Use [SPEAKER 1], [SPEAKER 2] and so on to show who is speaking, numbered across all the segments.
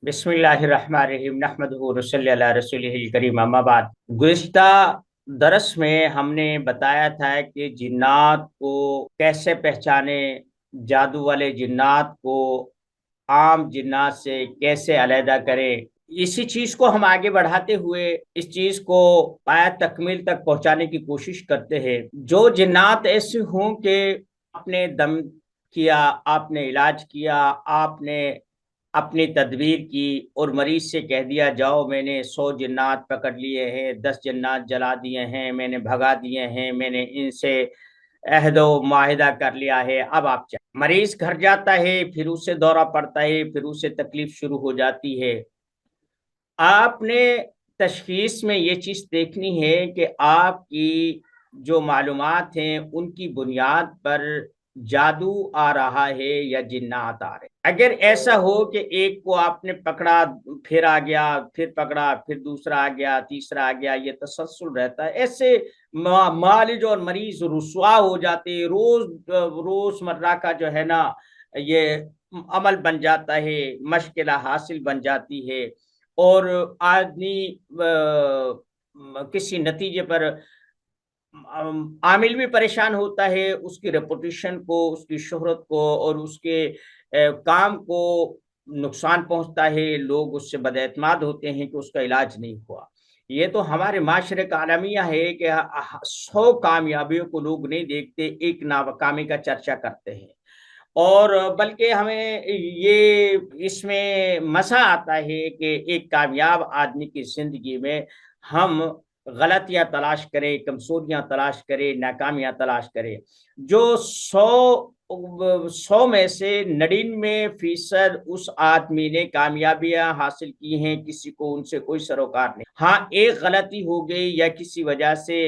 [SPEAKER 1] بسم اللہ الرحمن الرحیم نحمدہ ونصلی علی رسولہ الکریم اما بعد۔ گزشتہ درس میں ہم نے بتایا تھا کہ جنات کو کیسے پہچانے، جادو والے جنات کو عام جنات سے کیسے علیحدہ کرے۔ اسی چیز کو ہم آگے بڑھاتے ہوئے اس چیز کو پایہ تکمیل تک پہنچانے کی کوشش کرتے ہیں۔ جو جنات ایسے ہوں کہ آپ نے دم کیا، آپ نے علاج کیا، آپ نے اپنی تدبیر کی اور مریض سے کہہ دیا جاؤ میں نے 100 جنات پکڑ لیے ہیں، 10 جنات جلا دیے ہیں، میں نے بھگا دیے ہیں، میں نے ان سے عہد و معاہدہ کر لیا ہے، اب آپ چاہیں۔ مریض گھر جاتا ہے، پھر اسے دورہ پڑتا ہے، پھر اسے تکلیف شروع ہو جاتی ہے۔ آپ نے تشخیص میں یہ چیز دیکھنی ہے کہ آپ کی جو معلومات ہیں ان کی بنیاد پر جادو آ رہا ہے یا جنات آ رہے۔ اگر ایسا ہو کہ ایک کو آپ نے پکڑا، پھر آ گیا، پھر پکڑا، پھر دوسرا آ گیا، تیسرا آ گیا، یہ تسلسل رہتا ہے، ایسے معالج اور مریض رسوا ہو جاتے، روز مرہ کا جو ہے نا یہ عمل بن جاتا ہے، مشکلہ حاصل بن جاتی ہے، اور آدمی کسی نتیجے پر عامل بھی پریشان ہوتا ہے، اس کی ریپوٹیشن کو، اس کی شہرت کو اور اس کے کام کو نقصان پہنچتا ہے، لوگ اس سے بد اعتماد ہوتے ہیں کہ اس کا علاج نہیں ہوا۔ یہ تو ہمارے معاشرے کا عالمیہ ہے کہ 100 کامیابیوں کو لوگ نہیں دیکھتے، ایک ناکامی کا چرچا کرتے ہیں، اور بلکہ ہمیں یہ اس میں مزہ آتا ہے کہ ایک کامیاب آدمی کی زندگی میں ہم غلطیاں تلاش کریں، کمزوریاں تلاش کریں، ناکامیاں تلاش کریں۔ جو 100 میں سے 99% اس آدمی نے کامیابیاں حاصل کی ہیں، کسی کو ان سے کوئی سروکار نہیں۔ ہاں، ایک غلطی ہو گئی یا کسی وجہ سے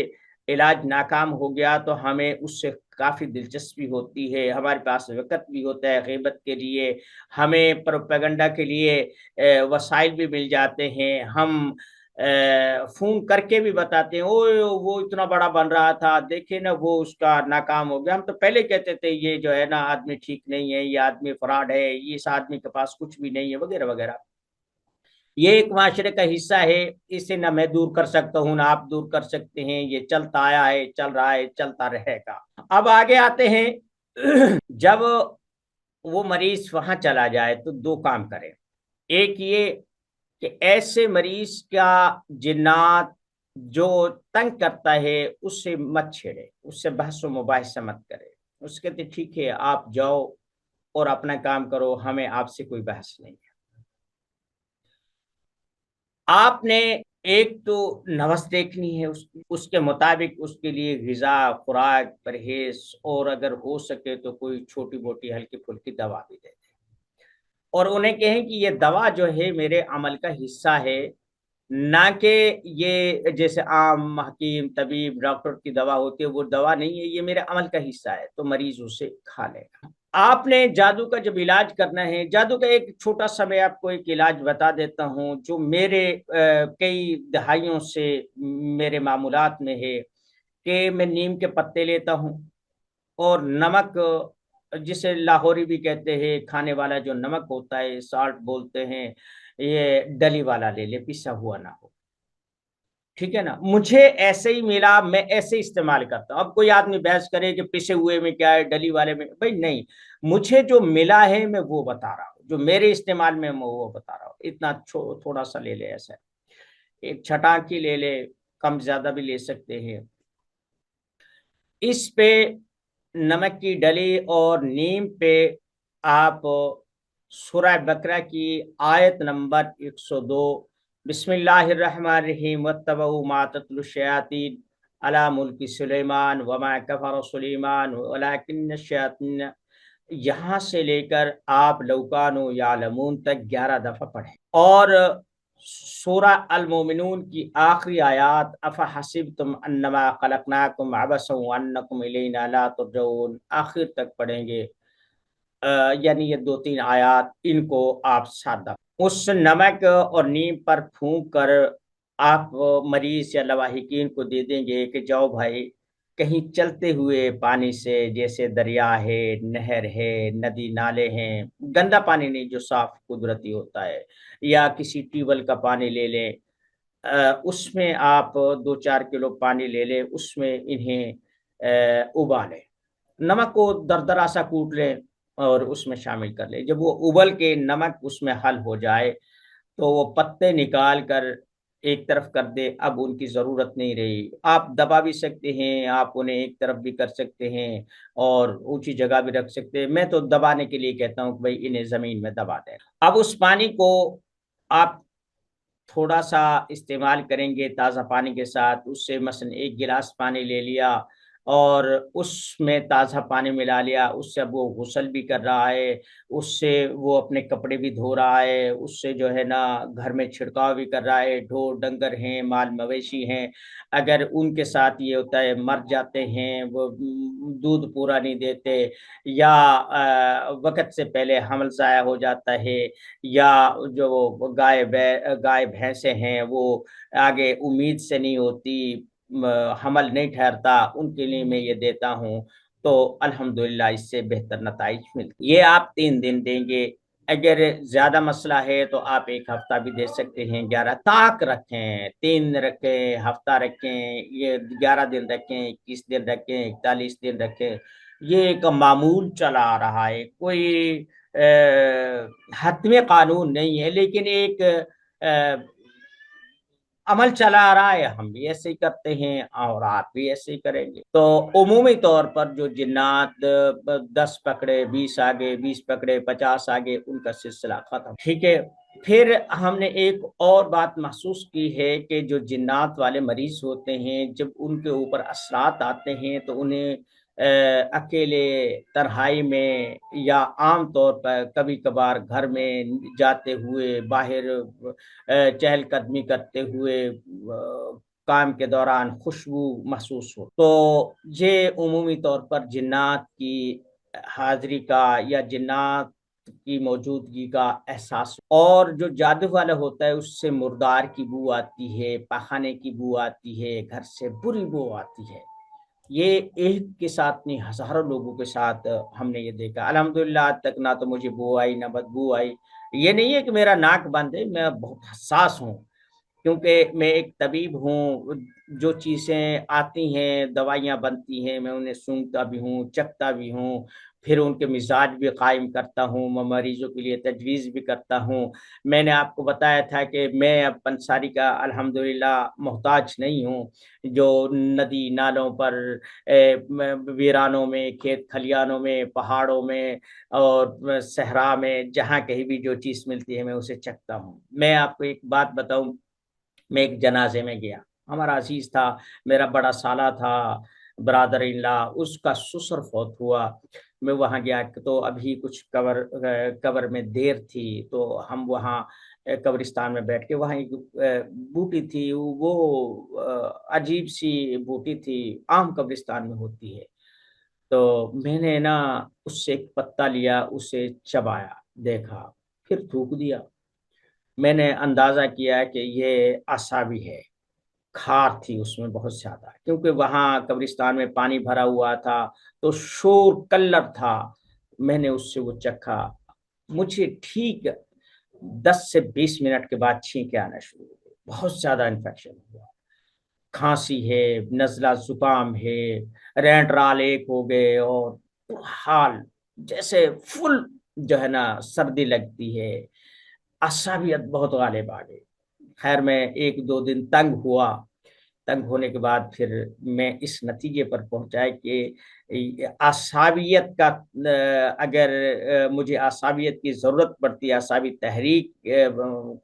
[SPEAKER 1] علاج ناکام ہو گیا تو ہمیں اس سے کافی دلچسپی ہوتی ہے، ہمارے پاس وقت بھی ہوتا ہے غیبت کے لیے، ہمیں پروپیگنڈا کے لیے وسائل بھی مل جاتے ہیں، ہم فون کر کے بھی بتاتے ہیں اوہ وہ اتنا بڑا بن رہا تھا، دیکھیں نا وہ اس کا ناکام ہو گیا، ہم تو پہلے کہتے تھے یہ جو ہے نا آدمی ٹھیک نہیں ہے، یہ آدمی فراڈ ہے، اس آدمی کے پاس کچھ بھی نہیں ہے، وغیرہ وغیرہ۔ یہ ایک معاشرے کا حصہ ہے، اسے نہ میں دور کر سکتا ہوں نہ آپ دور کر سکتے ہیں، یہ چلتا آیا ہے، چل رہا ہے، چلتا رہے گا۔ اب آگے آتے ہیں، جب وہ مریض وہاں چلا جائے تو 2 کام کرے۔ ایک یہ کہ ایسے مریض کا جنات جو تنگ کرتا ہے اس سے مت چھیڑے، اس سے بحث و مباحثہ مت کرے، اس کہتے ٹھیک ہے آپ جاؤ اور اپنا کام کرو، ہمیں آپ سے کوئی بحث نہیں ہے۔ آپ نے ایک تو نفس دیکھنی ہے اس کے مطابق اس کے لیے غذا، خوراک، پرہیز، اور اگر ہو سکے تو کوئی چھوٹی موٹی ہلکی پھلکی دوا بھی دے دیں، اور انہیں کہیں کہ یہ دوا جو ہے میرے عمل کا حصہ ہے، نہ کہ یہ جیسے عام حکیم، طبیب، ڈاکٹر کی دوا ہوتی ہے وہ دوا نہیں ہے، یہ میرے عمل کا حصہ ہے، تو مریض اسے کھا لے گا۔ آپ نے جادو کا جب علاج کرنا ہے، جادو کا ایک چھوٹا سا میں آپ کو ایک علاج بتا دیتا ہوں جو میرے کئی دہائیوں سے میرے معمولات میں ہے، کہ میں نیم کے پتے لیتا ہوں اور نمک، جسے لاہوری بھی کہتے ہیں، کھانے والا جو نمک ہوتا ہے، سالٹ بولتے ہیں، یہ ڈلی والا لے لے، پسا ہوا نہ ہو، ٹھیک ہے نا۔ مجھے ایسے ہی ملا، میں ایسے استعمال کرتا ہوں۔ اب کوئی آدمی بحث کرے کہ پسے ہوئے میں کیا ہے، ڈلی والے میں، بھائی نہیں، مجھے جو ملا ہے میں وہ بتا رہا ہوں، جو میرے استعمال میں میں وہ بتا رہا ہوں۔ اتنا تھوڑا سا لے لے، ایسا ایک چھٹانکی لے لے، کم زیادہ بھی لے سکتے ہیں۔ اس پہ نمک کی ڈلی اور نیم پہ آپ سورہ بقرہ کی آیت نمبر 102، بسم اللہ الرحمن الرحیم واتبعوا ما تتلو الشیاطین علی ملک سلیمان وما کفر سلیمان ولکن الشیاطین، یہاں سے لے کر آپ لو کانوا یعلمون تک 11 دفعہ پڑھیں، اور سورہ المومنون کی آخری آیات افحسبتم انما خلقناکم عبثا وانکم الینا لا ترجعون آخر تک پڑھیں گے، یعنی یہ 2-3 آیات، ان کو آپ 7 دفعہ اس نمک اور نیم پر پھونک کر آپ مریض یا لواحقین کو دے دیں گے کہ جاؤ بھائی کہیں چلتے ہوئے پانی سے، جیسے دریا ہے، نہر ہے، ندی نالے ہیں، گندا پانی نہیں جو صاف قدرتی ہوتا ہے، یا کسی ٹیوب ویل کا پانی لے لیں، اس میں آپ 2-4 کلو پانی لے لیں، اس میں انہیں ابالیں، نمک کو دردرا سا کوٹ لیں اور اس میں شامل کر لیں۔ جب وہ ابل کے نمک اس میں حل ہو جائے تو وہ پتے نکال کر ایک طرف کر دے، اب ان کی ضرورت نہیں رہی۔ آپ دبا بھی سکتے ہیں، آپ انہیں ایک طرف بھی کر سکتے ہیں اور اونچی جگہ بھی رکھ سکتے ہیں۔ میں تو دبانے کے لیے کہتا ہوں کہ بھئی انہیں زمین میں دبا دیں۔ اب اس پانی کو آپ تھوڑا سا استعمال کریں گے تازہ پانی کے ساتھ، اس سے مثلا 1 گلاس پانی لے لیا اور اس میں تازہ پانی ملا لیا، اس سے اب وہ غسل بھی کر رہا ہے، اس سے وہ اپنے کپڑے بھی دھو رہا ہے، اس سے جو ہے نا گھر میں چھڑکاؤ بھی کر رہا ہے۔ ڈھور ڈنگر ہیں، مال مویشی ہیں، اگر ان کے ساتھ یہ ہوتا ہے مر جاتے ہیں، وہ دودھ پورا نہیں دیتے، یا وقت سے پہلے حمل ضائع ہو جاتا ہے، یا جو گائے بھینسیں ہیں وہ آگے امید سے نہیں ہوتی، حمل نہیں ٹھہرتا، ان کے لیے میں یہ دیتا ہوں تو الحمدللہ اس سے بہتر نتائج ملتے۔ یہ آپ 3 دن دیں گے، اگر زیادہ مسئلہ ہے تو آپ 1 ہفتہ بھی دے سکتے ہیں۔ 11 طاق رکھیں، 3 رکھیں، ہفتہ رکھیں، یہ 11 دن رکھیں، 21 دن رکھیں، 41 دن رکھیں، یہ ایک معمول چلا آ رہا ہے، کوئی حتمی قانون نہیں ہے، لیکن ایک عمل چلا آ رہا ہے، ہم بھی ایسے ہی کرتے ہیں اور آپ بھی ایسے ہی کریں گے۔ تو عمومی طور پر جو جنات 10 پکڑے 20 آگے، 20 پکڑے 50 آگے، ان کا سلسلہ ختم، ٹھیک ہے۔ پھر ہم نے ایک اور بات محسوس کی ہے کہ جو جنات والے مریض ہوتے ہیں، جب ان کے اوپر اثرات آتے ہیں تو انہیں اکیلے تنہائی میں یا عام طور پر کبھی کبھار گھر میں جاتے ہوئے، باہر چہل قدمی کرتے ہوئے، کام کے دوران خوشبو محسوس ہو، تو یہ عمومی طور پر جنات کی حاضری کا یا جنات کی موجودگی کا احساس۔ اور جو جادو والا ہوتا ہے اس سے مردار کی بو آتی ہے، پخانے کی بو آتی ہے، گھر سے بری بو آتی ہے۔ یہ ایک کے ساتھ نہیں، ہزاروں لوگوں کے ساتھ ہم نے یہ دیکھا۔ الحمدللہ آج تک نہ تو مجھے بو آئی نہ بدبو آئی۔ یہ نہیں ہے کہ میرا ناک بند ہے، میں بہت حساس ہوں، کیونکہ میں ایک طبیب ہوں، جو چیزیں آتی ہیں، دوائیاں بنتی ہیں، میں انہیں سونگھتا بھی ہوں، چکھتا بھی ہوں، پھر ان کے مزاج بھی قائم کرتا ہوں، میں مریضوں کے لیے تجویز بھی کرتا ہوں۔ میں نے آپ کو بتایا تھا کہ میں اب پنساری کا الحمدللہ محتاج نہیں ہوں، جو ندی نالوں پر، ویرانوں میں، کھیت کھلیانوں میں، پہاڑوں میں اور صحرا میں، جہاں کہیں بھی جو چیز ملتی ہے میں اسے چکھتا ہوں۔ میں آپ کو ایک بات بتاؤں، میں ایک جنازے میں گیا، ہمارا عزیز تھا، میرا بڑا سالہ تھا، برادر ان لا، اس کا سسر فوت ہوا۔ میں وہاں گیا تو ابھی کچھ قبر میں دیر تھی، تو ہم وہاں قبرستان میں بیٹھ کے، وہاں ایک بوٹی تھی، وہ عجیب سی بوٹی تھی، عام قبرستان میں ہوتی ہے، تو میں نے نا اس سے ایک پتا لیا، اسے چبایا، دیکھا، پھر تھوک دیا۔ میں نے اندازہ کیا کہ یہ اعصابی ہے، کھار تھی اس میں بہت زیادہ، کیونکہ وہاں قبرستان میں پانی بھرا ہوا تھا تو شور کلر تھا۔ میں نے اس سے وہ چکھا، مجھے ٹھیک 10 سے 20 منٹ کے بعد چھینکیں آنا شروع ہو گئی، بہت زیادہ انفیکشن ہوا، کھانسی ہے، نزلہ زکام ہے، رینٹ رال ایک ہو گئے، اور حال جیسے فل جو ہے نا سردی لگتی ہے، عصبیت بہت غالب آ گئی۔ خیر میں 1-2 دن تنگ ہوا، تنگ ہونے کے بعد پھر میں اس نتیجے پر پہنچا کہ عصبیت کا، اگر مجھے عصبیت کی ضرورت پڑتی ہے، عصبی تحریک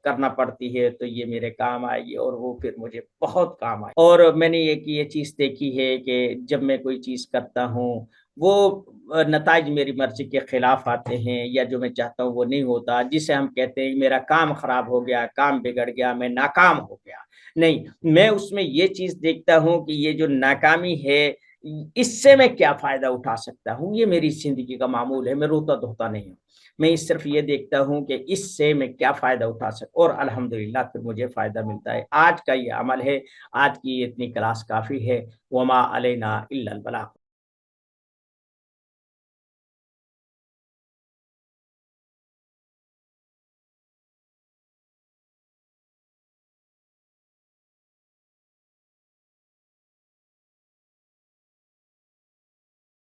[SPEAKER 1] کرنا پڑتی ہے، تو یہ میرے کام آئے گی، اور وہ پھر مجھے بہت کام آئے۔ اور میں نے یہ چیز دیکھی ہے کہ جب میں کوئی چیز کرتا ہوں، وہ نتائج میری مرضی کے خلاف آتے ہیں، یا جو میں چاہتا ہوں وہ نہیں ہوتا، جسے ہم کہتے ہیں میرا کام خراب ہو گیا، کام بگڑ گیا، میں ناکام ہو گیا۔ نہیں، میں اس میں یہ چیز دیکھتا ہوں کہ یہ جو ناکامی ہے اس سے میں کیا فائدہ اٹھا سکتا ہوں، یہ میری زندگی کا معمول ہے، میں روتا دھوتا نہیں ہوں، میں صرف یہ دیکھتا ہوں کہ اس سے میں کیا فائدہ اٹھا سکتا، اور الحمدللہ پھر مجھے فائدہ ملتا ہے۔ آج کا یہ عمل ہے، آج کی اتنی کلاس کافی ہے، وما علینا الا البلاغ۔